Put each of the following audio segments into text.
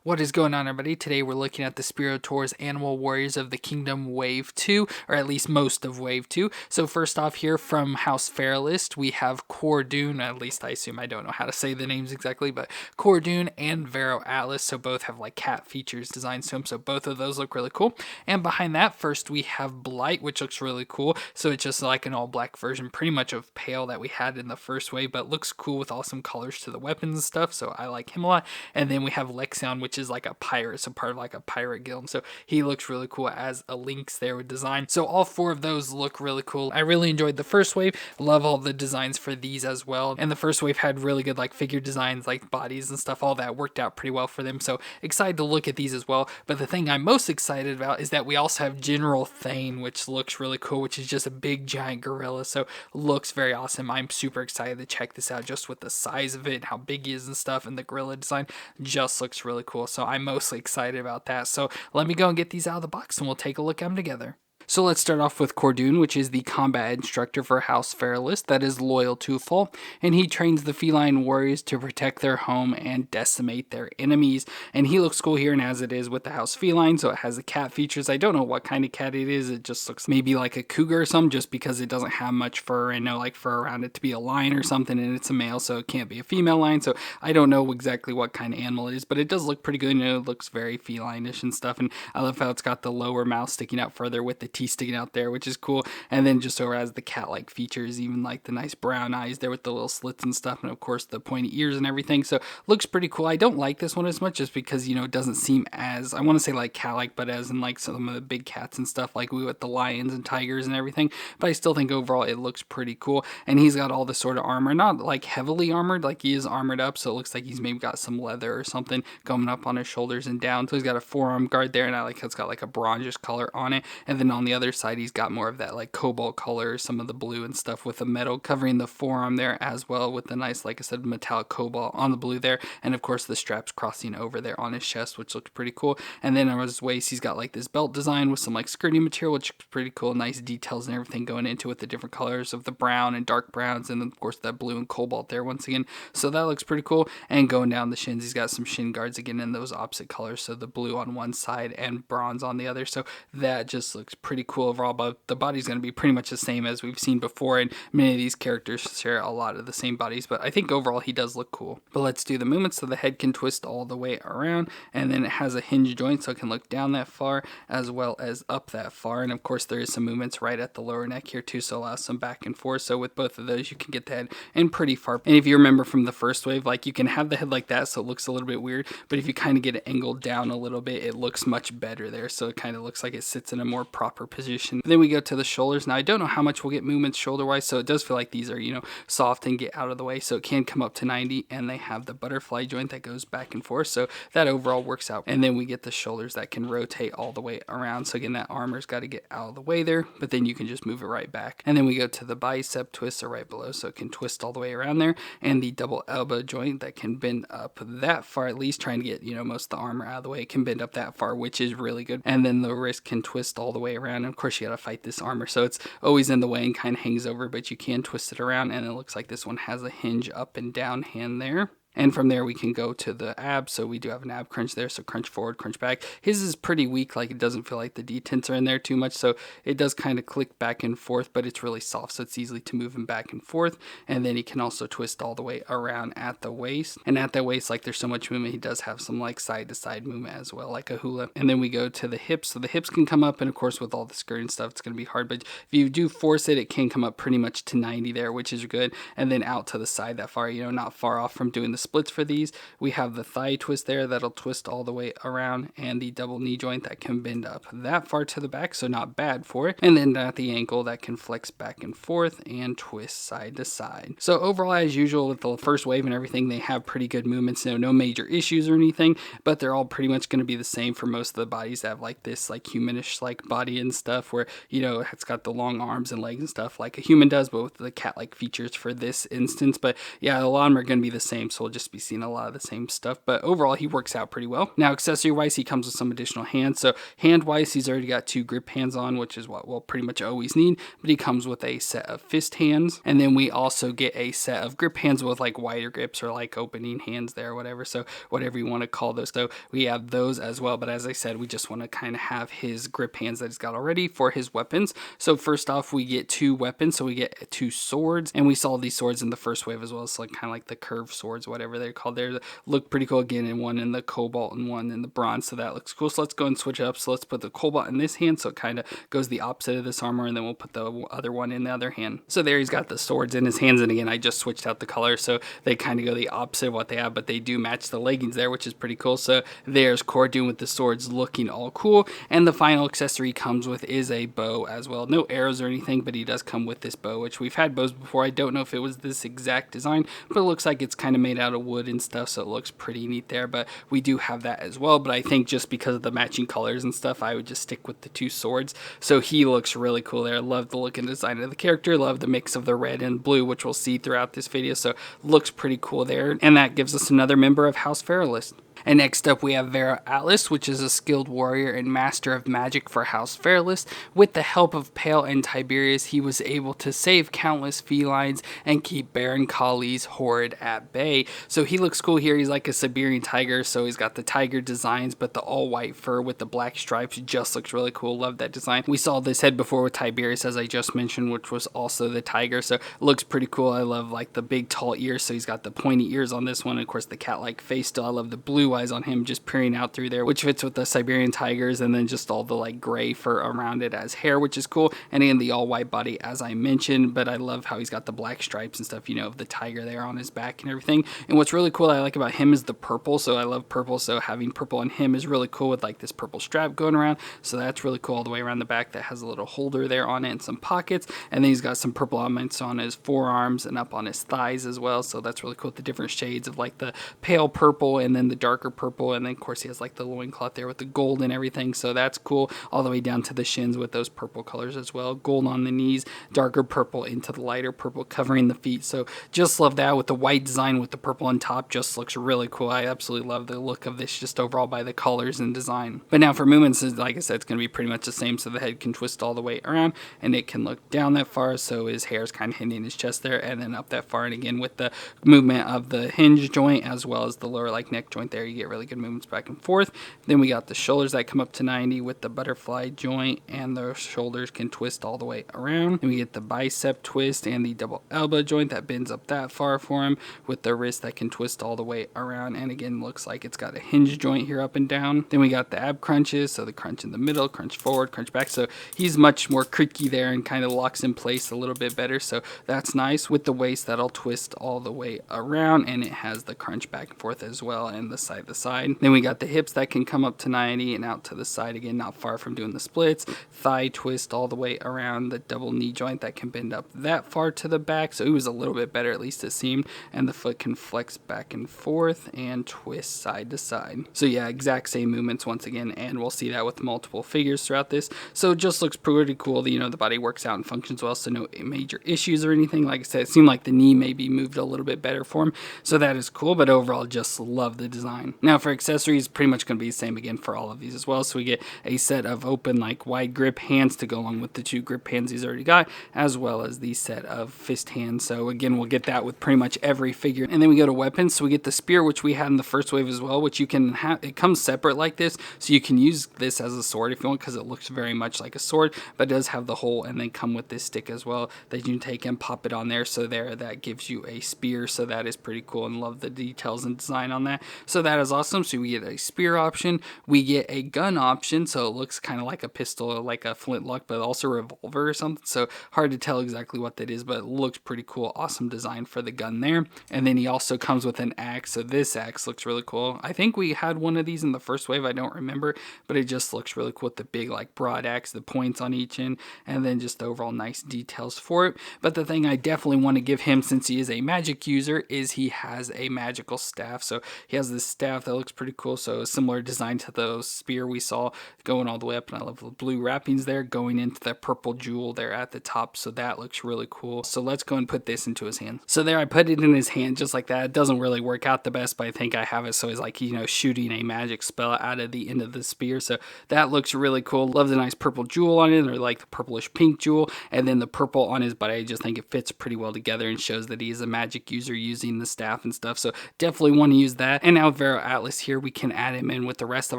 What is going on, everybody? Today we're looking at the Spero Tour's Animal Warriors of the Kingdom Wave 2, or at least most of Wave 2. So first off here from House Vera Atlas, we have Cordoon, at least I assume, I don't know how to say the names exactly, but Cordoon and Vera Atlas, so both have like cat features designed to them, so both of those look really cool. And behind that, first we have Blight, which looks really cool. So it's just like an all-black version, pretty much of Pale that we had in the first wave, but looks cool with awesome colors to the weapons and stuff, so I like him a lot. And then we have Lexion, which is like a pirate, so part of like a pirate guild. So he looks really cool as a lynx there with design. So all four of those look really cool. I really enjoyed the first wave. Love all the designs for these as well. And the first wave had really good like figure designs, like bodies and stuff. All that worked out pretty well for them. So excited to look at these as well. But the thing I'm most excited about is that we also have General Thane, which looks really cool, which is just a big giant gorilla. So looks very awesome. I'm super excited to check this out just with the size of it and how big he is and stuff, and the gorilla design just looks really cool. So I'm mostly excited about that. So let me go and get these out of the box and we'll take a look at them together. So let's start off with Cordoon, which is the combat instructor for House Vera Atlas that is loyal to Fall, and he trains the feline warriors to protect their home and decimate their enemies. And he looks cool here, and as it is with the House Feline, so it has the cat features. I don't know what kind of cat it is. It just looks maybe like a cougar or something, just because it doesn't have much fur and no like fur around it to be a lion or something, and it's a male, so it can't be a female lion. So I don't know exactly what kind of animal it is, but it does look pretty good. You know, it looks very feline-ish and stuff, and I love how it's got the lower mouth sticking out further with the teeth sticking out there, which is cool. And then just over as the cat-like features, even like the nice brown eyes there with the little slits and stuff, and of course the pointy ears and everything. So looks pretty cool. I don't like this one as much just because, you know, it doesn't seem as, I want to say like cat-like, but as in like some of the big cats and stuff like we with the lions and tigers and everything. But I still think overall it looks pretty cool. And he's got all the sort of armor, not like heavily armored, like he is armored up, so it looks like he's maybe got some leather or something going up on his shoulders and down. So he's got a forearm guard there, and I like how it's got like a bronzish color on it. And then on the other side he's got more of that like cobalt color, some of the blue and stuff with the metal covering the forearm there as well, with the nice, like I said, metallic cobalt on the blue there. And of course the straps crossing over there on his chest, which looks pretty cool. And then on his waist he's got like this belt design with some like skirting material, which is pretty cool. Nice details and everything going into it with the different colors of the brown and dark browns, and then of course that blue and cobalt there once again. So that looks pretty cool. And going down the shins, he's got some shin guards again in those opposite colors, so the blue on one side and bronze on the other. So that just looks pretty cool overall. But the body's going to be pretty much the same as we've seen before, and many of these characters share a lot of the same bodies, but I think overall he does look cool. But let's do the movements. So the head can twist all the way around, and then it has a hinge joint, so it can look down that far as well as up that far. And of course there is some movements right at the lower neck here too, so allows some back and forth. So with both of those you can get the head in pretty far. And if you remember from the first wave, like you can have the head like that, so it looks a little bit weird, but if you kind of get it angled down a little bit, it looks much better there. So it kind of looks like it sits in a more proper position. Then we go to the shoulders. Now I don't know how much we'll get movements shoulder wise, so it does feel like these are, you know, soft and get out of the way, so it can come up to 90. And they have the butterfly joint that goes back and forth, so that overall works out. And then we get the shoulders that can rotate all the way around, so again that armor's got to get out of the way there, but then you can just move it right back. And then we go to the bicep twists are right below, so it can twist all the way around there, and the double elbow joint that can bend up that far, at least trying to get, you know, most of the armor out of the way. It can bend up that far, which is really good. And then the wrist can twist all the way around, and of course you got to fight this armor, so it's always in the way and kind of hangs over, but you can twist it around. And it looks like this one has a hinge up and down hand there. And from there we can go to the abs, so we do have an ab crunch there, so crunch forward, crunch back. His is pretty weak, like it doesn't feel like the detents are in there too much, so it does kind of click back and forth, but it's really soft, so it's easily to move him back and forth. And then he can also twist all the way around at the waist. And at that waist, like there's so much movement, he does have some like side to side movement as well, like a hula. And then we go to the hips, so the hips can come up, and of course with all the skirt and stuff it's going to be hard, but if you do force it, it can come up pretty much to 90 there, which is good. And then out to the side that far, you know, not far off from doing the splits for these. We have the thigh twist there that'll twist all the way around, and the double knee joint that can bend up that far to the back, so not bad for it. And then at the ankle that can flex back and forth and twist side to side. So overall, as usual with the first wave and everything, they have pretty good movements, no major issues or anything, but they're all pretty much going to be the same for most of the bodies that have like this like humanish like body and stuff, where, you know, it's got the long arms and legs and stuff like a human does, but with the cat like features for this instance. But yeah, a lot of them are going to be the same, so we'll we'll just be seeing a lot of the same stuff, but overall he works out pretty well. Now accessory wise, he comes with some additional hands. So hand wise, he's already got 2 grip hands on, which is what we'll pretty much always need, but he comes with a set of fist hands, and then we also get a set of grip hands with like wider grips or like opening hands there, whatever, so whatever you want to call those. So we have those as well, but as I said, we just want to kind of have his grip hands that he's got already for his weapons. So first off, we get 2 weapons, so we get 2 swords, and we saw these swords in the first wave as well. It's like kind of like the curved swords, whatever they're called. They look pretty cool again, and one in the cobalt and one in the bronze, so that looks cool. So let's go and switch it up. So let's put the cobalt in this hand, so it kind of goes the opposite of this armor, and then we'll put the other one in the other hand. So there he's got the swords in his hands, and again I just switched out the color, so they kind of go the opposite of what they have, but they do match the leggings there, which is pretty cool. So there's Cordoon with the swords looking all cool, and the final accessory he comes with is a bow as well. No arrows or anything, but he does come with this bow, which we've had bows before. I don't know if it was this exact design, but it looks like it's kind of made out of wood and stuff, so it looks pretty neat there. But we do have that as well, but I think just because of the matching colors and stuff, I would just stick with the 2 swords. So he looks really cool there. Love the look and design of the character. Love the mix of the red and blue, which we'll see throughout this video. So looks pretty cool there. And that gives us another member of House Vera Atlas. And next up we have Vera Atlas, which is a skilled warrior and master of magic for House Vera Atlas. With the help of Pale and Tiberius, he was able to save countless felines and keep Baron Kali's horde at bay. So he looks cool here. He's like a Siberian tiger, so he's got the tiger designs, but the all white fur with the black stripes just looks really cool. Love that design. We saw this head before with Tiberius, as I just mentioned, which was also the tiger, so it looks pretty cool. I love like the big tall ears, so he's got the pointy ears on this one, and of course the cat-like face still. I love the blue eyes on him just peering out through there, which fits with the Siberian tigers, and then just all the like gray fur around it as hair, which is cool. And again, the all white body as I mentioned, but I love how he's got the black stripes and stuff, you know, of the tiger there on his back and everything. And what's really cool I like about him is the purple, so I love purple, so having purple on him is really cool with like this purple strap going around, so that's really cool all the way around the back. That has a little holder there on it and some pockets, and then he's got some purple elements on his forearms and up on his thighs as well, so that's really cool with the different shades of like the pale purple and then the darker purple, and then of course he has like the loincloth there with the gold and everything, so that's cool, all the way down to the shins with those purple colors as well. Gold on the knees, darker purple into the lighter purple covering the feet, so just love that with the white design with the purple on top. Just looks really cool. I absolutely love the look of this just overall by the colors and design. But now for movements, like I said, it's going to be pretty much the same, so the head can twist all the way around and it can look down that far, so his hair is kind of hitting his chest there, and then up that far, and again with the movement of the hinge joint as well as the lower like neck joint there, you get really good movements back and forth. Then we got the shoulders that come up to 90 with the butterfly joint, and the shoulders can twist all the way around. Then we get the bicep twist and the double elbow joint that bends up that far for him, with the wrist that can twist all the way around, and again looks like it's got a hinge joint here up and down. Then we got the ab crunches, so the crunch in the middle, crunch forward, crunch back, so he's much more creaky there and kind of locks in place a little bit better, so that's nice. With the waist, that'll twist all the way around, and it has the crunch back and forth as well, and the side to side. Then we got the hips that can come up to 90 and out to the side, again not far from doing the splits. Thigh twist all the way around, the double knee joint that can bend up that far to the back, so it was a little bit better, at least it seemed, and the foot can flex back and forth and twist side to side. So yeah, exact same movements once again, and we'll see that with multiple figures throughout this, so it just looks pretty cool. You know, the body works out and functions well, so no major issues or anything. Like I said, it seemed like the knee maybe moved a little bit better for him, so that is cool, but overall just love the design. Now for accessories, pretty much going to be the same again for all of these as well, so we get a set of open like wide grip hands to go along with the 2 grip hands he's already got, as well as the set of fist hands. So again, we'll get that with pretty much every figure. And then we go to weapons, so we get the spear, which we had in the first wave as well, which you can have, it comes separate like this, so you can use this as a sword if you want, because it looks very much like a sword, but it does have the hole, and then come with this stick as well that you can take and pop it on there, so there that gives you a spear, so that is pretty cool, and love the details and design on that, so that is awesome. So we get a spear option, we get a gun option, so it looks kind of like a pistol or like a flintlock, but also a revolver or something, so hard to tell exactly what that is, but it looks pretty cool. Awesome design for the gun there. And then he also comes with an axe, so this axe looks really cool. I think we had one of these in the first wave, I don't remember, but it just looks really cool with the big like broad axe, the points on each end, and then just the overall nice details for it. But the thing I definitely want to give him, since he is a magic user, is he has a magical staff. So he has this staff. That looks pretty cool. So a similar design to the spear we saw going all the way up. And I love the blue wrappings there going into that purple jewel there at the top. So that looks really cool. So let's go and put this into his hand. So there I put it in his hand just like that. It doesn't really work out the best, but I think I have it so he's like, you know, shooting a magic spell out of the end of the spear. So that looks really cool. Love the nice purple jewel on it, or like the purplish pink jewel, and then the purple on his body. I just think it fits pretty well together and shows that he is a magic user using the staff and stuff. So definitely want to use that. And now with Vera Atlas here, we can add him in with the rest of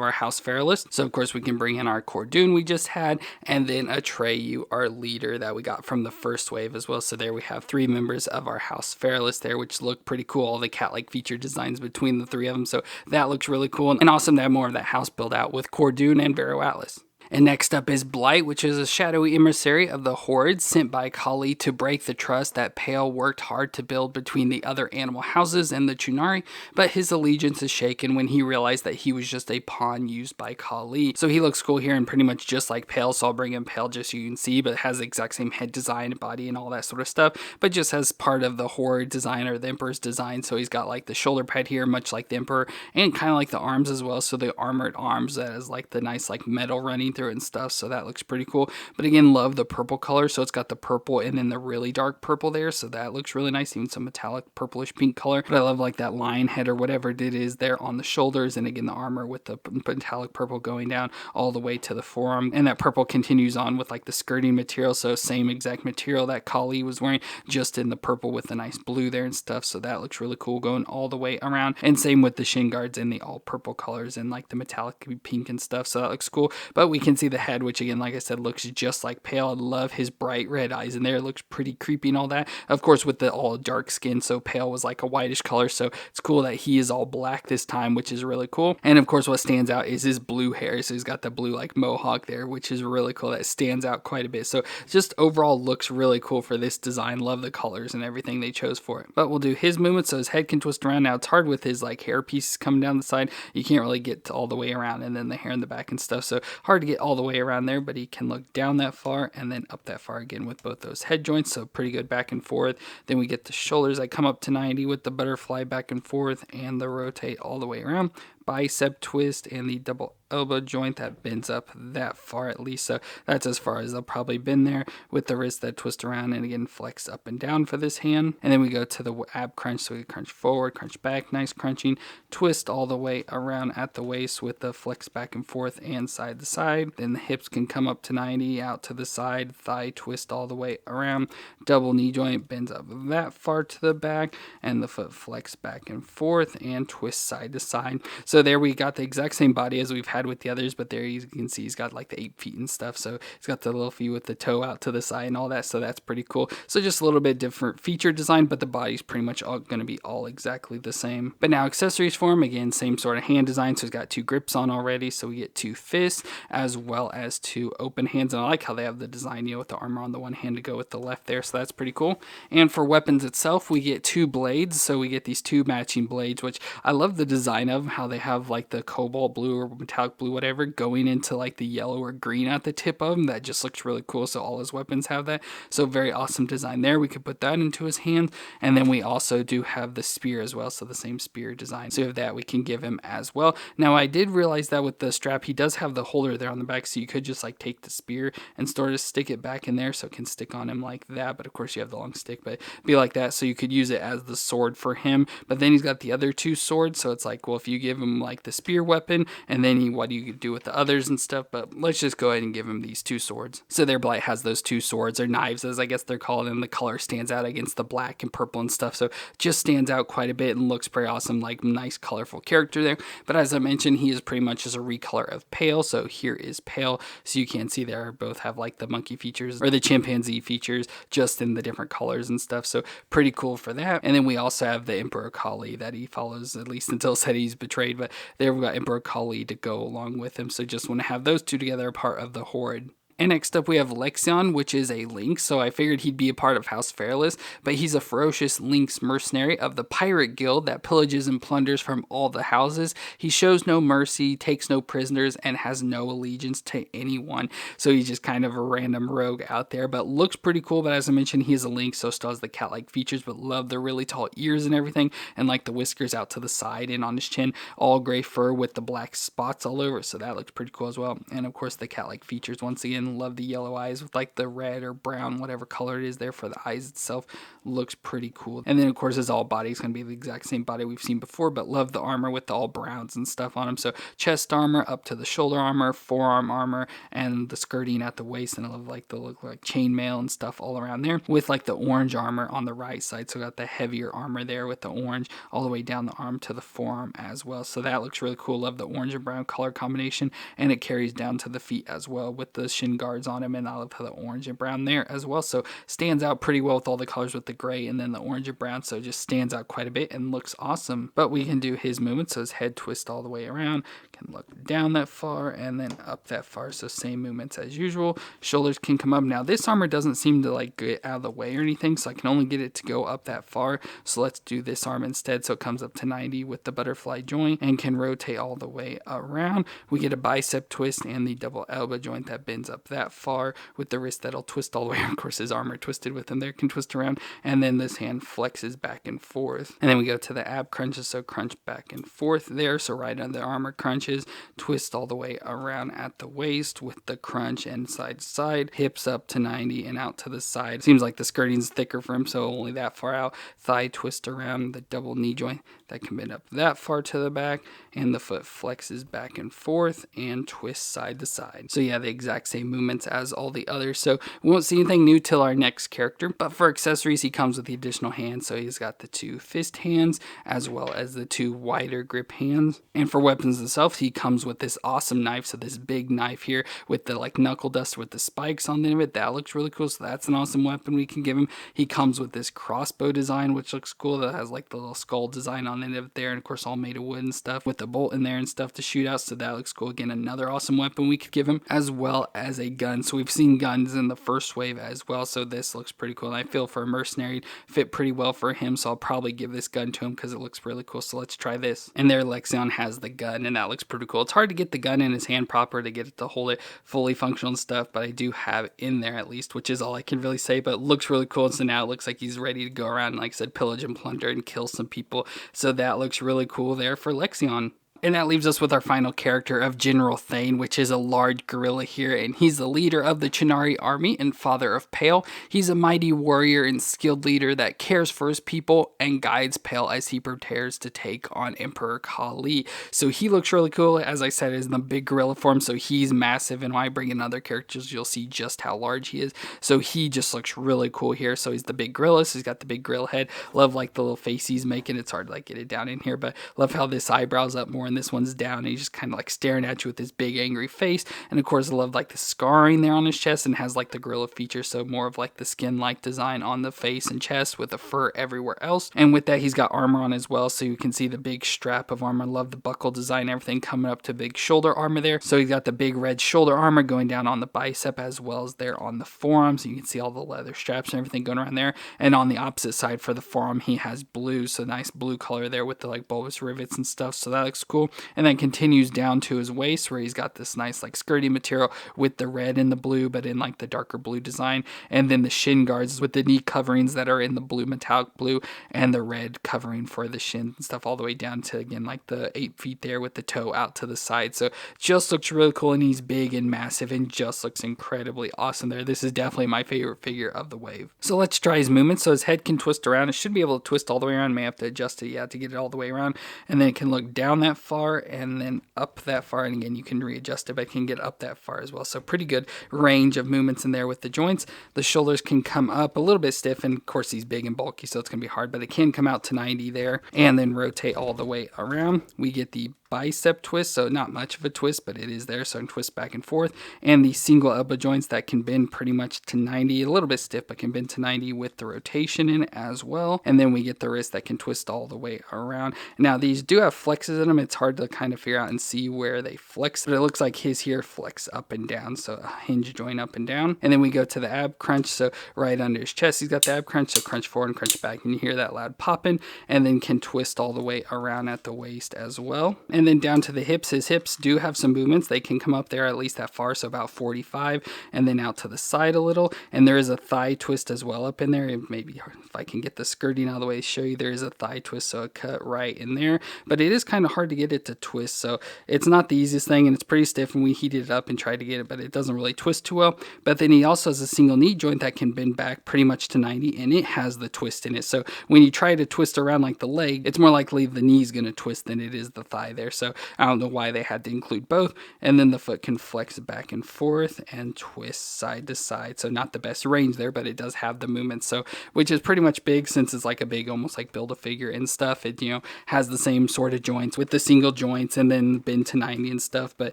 our House Vera list. So of course we can bring in our Cordoon we just had, and then Atreyu, our leader that we got from the first wave as well. So there we have 3 members of our House Vera list there, which look pretty cool. All the cat-like feature designs between the 3 of them. So that looks really cool and awesome to have more of that house build out with Cordoon and Vera Atlas. And next up is Blight, which is a shadowy emissary of the Horde sent by Kali to break the trust that Pale worked hard to build between the other animal houses and the Chunari, but his allegiance is shaken when he realized that he was just a pawn used by Kali. So he looks cool here and pretty much just like Pale, so I'll bring in Pale just so you can see, but it has the exact same head design, body, and all that sort of stuff, but just has part of the Horde design or the Emperor's design. So he's got like the shoulder pad here, much like the Emperor, and kind of like the arms as well. So the armored arms that has like the nice like metal running through it and stuff, so that looks pretty cool. But again, love the purple color, so it's got the purple and then the really dark purple there, so that looks really nice, even some metallic purplish pink color. But I love like that lion head or whatever it is there on the shoulders, and again the armor with the metallic purple going down all the way to the forearm, and that purple continues on with like the skirting material, so same exact material that Kali was wearing, just in the purple with the nice blue there and stuff. So that looks really cool going all the way around, and same with the shin guards in the all purple colors and like the metallic pink and stuff, so that looks cool. But we can see the head, which again, like I said, looks just like Pale. I love his bright red eyes in there. It looks pretty creepy and all that. Of course, with the all dark skin, so Pale was like a whitish color, so it's cool that he is all black this time, which is really cool. And of course, what stands out is his blue hair. So he's got the blue like mohawk there, which is really cool. That stands out quite a bit. So just overall looks really cool for this design. Love the colors and everything they chose for it. But we'll do his movement, so his head can twist around. Now it's hard with his like hair pieces coming down the side. You can't really get all the way around, and then the hair in the back and stuff, so hard to get all the way around there, but he can look down that far and then up that far again with both those head joints, so pretty good back and forth. Then we get the shoulders that come up to 90 with the butterfly back and forth and the rotate all the way around, bicep twist, and the double elbow joint that bends up that far at least, so that's as far as they'll probably bend there, with the wrist that twist around and again flex up and down for this hand. And then we go to the ab crunch, so we crunch forward, crunch back, nice crunching, twist all the way around at the waist with the flex back and forth and side to side. Then the hips can come up to 90, out to the side, thigh twist all the way around, double knee joint bends up that far to the back, and the foot flex back and forth and twist side to side. So there we got the exact same body as we've had with the others, but there you can see he's got like the 8 feet and stuff, so he's got the little feet with the toe out to the side and all that, so that's pretty cool. So just a little bit different feature design, but the body's pretty much all going to be all exactly the same. But now accessories for him, again same sort of hand design, so he's got 2 grips on already, so we get 2 fists as well as 2 open hands, and I like how they have the design, you know, with the armor on the one hand to go with the left there, so that's pretty cool. And for weapons itself, we get 2 blades, so we get these 2 matching blades, which I love the design of how they have like the cobalt blue or metallic blue, whatever, going into like the yellow or green at the tip of them. That just looks really cool, so all his weapons have that, so very awesome design there. We could put that into his hand, and then we also do have the spear as well, so the same spear design, so if that we can give him as well. Now I did realize that with the strap, he does have the holder there on the back, so you could just like take the spear and sort of stick it back in there so it can stick on him like that, but of course you have the long stick, but be like that, so you could use it as the sword for him. But then he's got the other 2 swords, so it's like, well, if you give him like the spear weapon, and then what do you do with the others and stuff, but let's just go ahead and give him these 2 swords. So their Blight has those 2 swords, or knives as I guess they're called, and the color stands out against the black and purple and stuff, so just stands out quite a bit and looks pretty awesome, like nice colorful character there. But as I mentioned, he is pretty much just a recolor of Pale, so here is Pale, so you can see there both have like the monkey features or the chimpanzee features, just in the different colors and stuff, so pretty cool for that. And then we also have the Emperor Kali that he follows, at least until said he's betrayed, but there we've got Emperor Kali to go along with him, so just want to have those 2 together, part of the Horde. And next up we have Lexion, which is a lynx, so I figured he'd be a part of House Vera Atlas, but he's a ferocious lynx mercenary of the pirate guild that pillages and plunders from all the houses. He shows no mercy, takes no prisoners, and has no allegiance to anyone, so he's just kind of a random rogue out there, but looks pretty cool. But as I mentioned, he is a lynx, so still has the cat-like features, but love the really tall ears and everything, and like the whiskers out to the side and on his chin, all gray fur with the black spots all over, so that looks pretty cool as well. And of course the cat-like features once again. Love the yellow eyes with like the red or brown, whatever color it is there for the eyes itself. Looks pretty cool. And then of course his all body is going to be the exact same body we've seen before, but love the armor with the all browns and stuff on him. So chest armor up to the shoulder armor, forearm armor, and the skirting at the waist, and I love like the look like chainmail and stuff all around there with like the orange armor on the right side. So got the heavier armor there with the orange all the way down the arm to the forearm as well. So that looks really cool. Love the orange and brown color combination, and it carries down to the feet as well with the shin guards on him, and I love how the orange and brown there as well. So stands out pretty well with all the colors with the gray and then the orange and brown, so just stands out quite a bit and looks awesome. But we can do his movements, so his head twist all the way around, can look down that far and then up that far, so same movements as usual. Shoulders can come up. Now this armor doesn't seem to like get out of the way or anything, so I can only get it to go up that far, so let's do this arm instead. So it comes up to 90 with the butterfly joint and can rotate all the way around. We get a bicep twist and the double elbow joint that bends up that far with the wrist that'll twist all the way around. Of course his armor twisted with him there, can twist around, and then this hand flexes back and forth. And then we go to the ab crunches, so crunch back and forth there, so right under the armor crunches, twist all the way around at the waist with the crunch and side to side, hips up to 90 and out to the side. Seems like the skirting's thicker for him, so only that far out. Thigh twist around the double knee joint that can bend up that far to the back, and the foot flexes back and forth and twists side to side. So yeah, the exact same movements as all the others, so we won't see anything new till our next character. But for accessories, he comes with the additional hands, so he's got the 2 fist hands as well as the 2 wider grip hands. And for weapons themselves, he comes with this awesome knife, so this big knife here with the like knuckle duster with the spikes on the end of it. That looks really cool, so that's an awesome weapon we can give him. He comes with this crossbow design, which looks cool, that has like the little skull design on the end of it there, and of course all made of wood and stuff with the bolt in there and stuff to shoot out, so that looks cool. Again, another awesome weapon we could give him, as well as a gun. So we've seen guns in the first wave as well, so this looks pretty cool, and I feel for a mercenary fit pretty well for him, so I'll probably give this gun to him because it looks really cool. So let's try this. And there Lexion has the gun, and that looks pretty cool. It's hard to get the gun in his hand proper to get it to hold it fully functional and stuff, but I do have it in there at least, which is all I can really say. But it looks really cool, and so now it looks like he's ready to go around, like I said, pillage and plunder and kill some people, so that looks really cool there for Lexion. And that leaves us with our final character of General Thane, which is a large gorilla here, and he's the leader of the Chennari army and father of Pale. He's a mighty warrior and skilled leader that cares for his people and guides Pale as he prepares to take on Emperor Kali. So he looks really cool, as I said, is in the big gorilla form, so he's massive, and when I bring in other characters, you'll see just how large he is. So he just looks really cool here. So he's the big gorilla, so he's got the big gorilla head. Love like the little face he's making. It's hard to like get it down in here, but love how this eyebrow's up more and this one's down, and he's just kind of like staring at you with his big angry face. And of course I love like the scarring there on his chest, and has like the gorilla feature, so more of like the skin like design on the face and chest with the fur everywhere else. And with that he's got armor on as well, so you can see the big strap of armor. Love the buckle design, everything coming up to big shoulder armor there. So he's got the big red shoulder armor going down on the bicep as well as there on the forearm, so you can see all the leather straps and everything going around there. And on the opposite side for the forearm he has blue, so nice blue color there with the like bulbous rivets and stuff, so that looks cool. And then continues down to his waist where he's got this nice like skirting material with the red and the blue, but in like the darker blue design. And then the shin guards with the knee coverings that are in the blue, metallic blue, and the red covering for the shin and stuff all the way down to, again, like the 8 feet there with the toe out to the side. So just looks really cool, and he's big and massive and just looks incredibly awesome there. This is definitely my favorite figure of the wave. So let's try his movements. So his head can twist around. It should be able to twist all the way around. May have to adjust it, yeah, to get it all the way around. And then it can look down that far and then up that far, and again you can readjust it, but it can get up that far as well, so pretty good range of movements in there with the joints. The shoulders can come up a little bit stiff, and of course he's big and bulky, so it's gonna be hard, but it can come out to 90 there and then rotate all the way around. We get the bicep twist, so not much of a twist, but it is there, so I can twist back and forth. And the single elbow joints that can bend pretty much to 90, a little bit stiff, but can bend to 90 with the rotation in it as well. And then we get the wrist that can twist all the way around. Now these do have flexes in them. It's hard to kind of figure out and see where they flex, but it looks like his here flex up and down, so a hinge joint up and down. And then we go to the ab crunch, so right under his chest he's got the ab crunch, so crunch forward and crunch back, and you hear that loud popping, and then can twist all the way around at the waist as well. And then down to the hips, his hips do have some movements. They can come up there at least that far, so about 45, and then out to the side a little. And there is a thigh twist as well up in there. Maybe if I can get the skirting out of the way to show you, there is a thigh twist, so a cut right in there. But it is kind of hard to get it to twist, so it's not the easiest thing, and it's pretty stiff, and we heated it up and tried to get it, but it doesn't really twist too well. But then he also has a single knee joint that can bend back pretty much to 90, and it has the twist in it. So when you try to twist around like the leg, it's more likely the knee's going to twist than it is the thigh there. So I don't know why they had to include both. And then the foot can flex back and forth and twist side to side. So not the best range there, but it does have the movement. So which is pretty much big, since it's like a big, almost like Build-A-Figure and stuff. It, has the same sort of joints with the single joints and then bend to 90 and stuff, but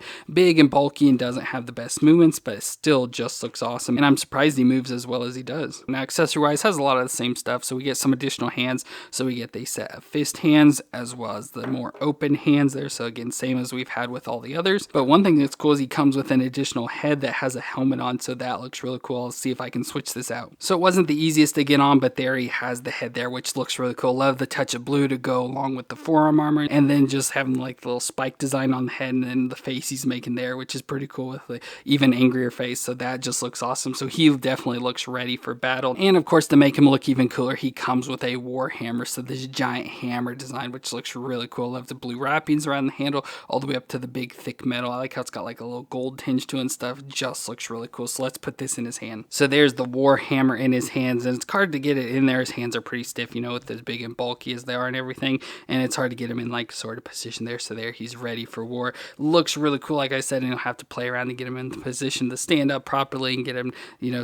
big and bulky and doesn't have the best movements, but it still just looks awesome. And I'm surprised he moves as well as he does. Now accessory wise has a lot of the same stuff. So we get some additional hands. So we get the set of fist hands as well as the more open hands there. So again, same as we've had with all the others. But one thing that's cool is he comes with an additional head that has a helmet on. So that looks really cool. I'll see if I can switch this out. So it wasn't the easiest to get on, but there he has the head there, which looks really cool. Love the touch of blue to go along with the forearm armor. And then just having like the little spike design on the head and then the face he's making there, which is pretty cool with the even angrier face. So that just looks awesome. So he definitely looks ready for battle. And of course, to make him look even cooler, he comes with a war hammer. So this giant hammer design, which looks really cool. Love the blue wrappings around the handle all the way up to the big thick metal. I like how it's got like a little gold tinge to it and stuff. Just looks really cool. So let's put this in his hand. So there's the war hammer in his hands, and it's hard to get it in there. His hands are pretty stiff, with as big and bulky as they are and everything. And it's hard to get him in like sort of position there. So there he's ready for war. Looks really cool, like I said, and you'll have to play around to get him in the position to stand up properly and get him,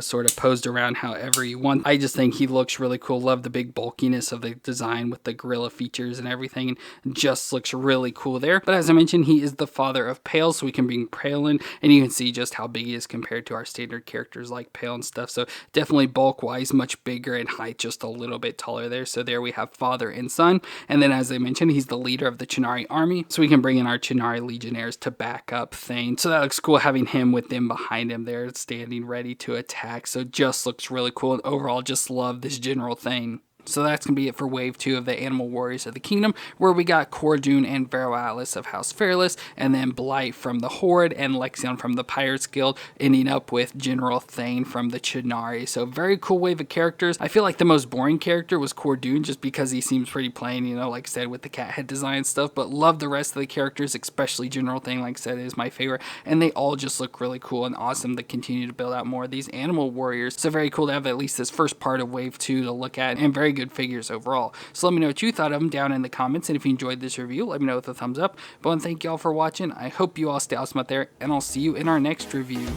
sort of posed around however you want. I just think he looks really cool. Love the big bulkiness of the design with the gorilla features and everything, and just looks really cool there. But as I mentioned, he is the father of Pale, so we can bring Pale in, and you can see just how big he is compared to our standard characters like Pale and stuff. So definitely bulk wise much bigger, and height just a little bit taller there. So there we have father and son. And then as I mentioned, he's the leader of the Chennari army, so we can bring in our Chennari legionnaires to back up Thane. So that looks cool, having him with them behind him there standing ready to attack. So just looks really cool, and overall just love this General Thane. So that's going to be it for Wave 2 of the Animal Warriors of the Kingdom, where we got Cordoon and Vera Atlas of House Fairless, and then Blight from the Horde, and Lexion from the Pirates Guild, ending up with General Thane from the Chennari. So very cool wave of characters. I feel like the most boring character was Cordoon, just because he seems pretty plain, like I said, with the cat head design and stuff, but love the rest of the characters, especially General Thane, like I said, is my favorite, and they all just look really cool and awesome to continue to build out more of these Animal Warriors. So very cool to have at least this first part of Wave 2 to look at, and very good figures overall. So let me know what you thought of them down in the comments, and if you enjoyed this review, let me know with a thumbs up. But I want to thank you all for watching. I hope you all stay awesome out there, and I'll see you in our next review.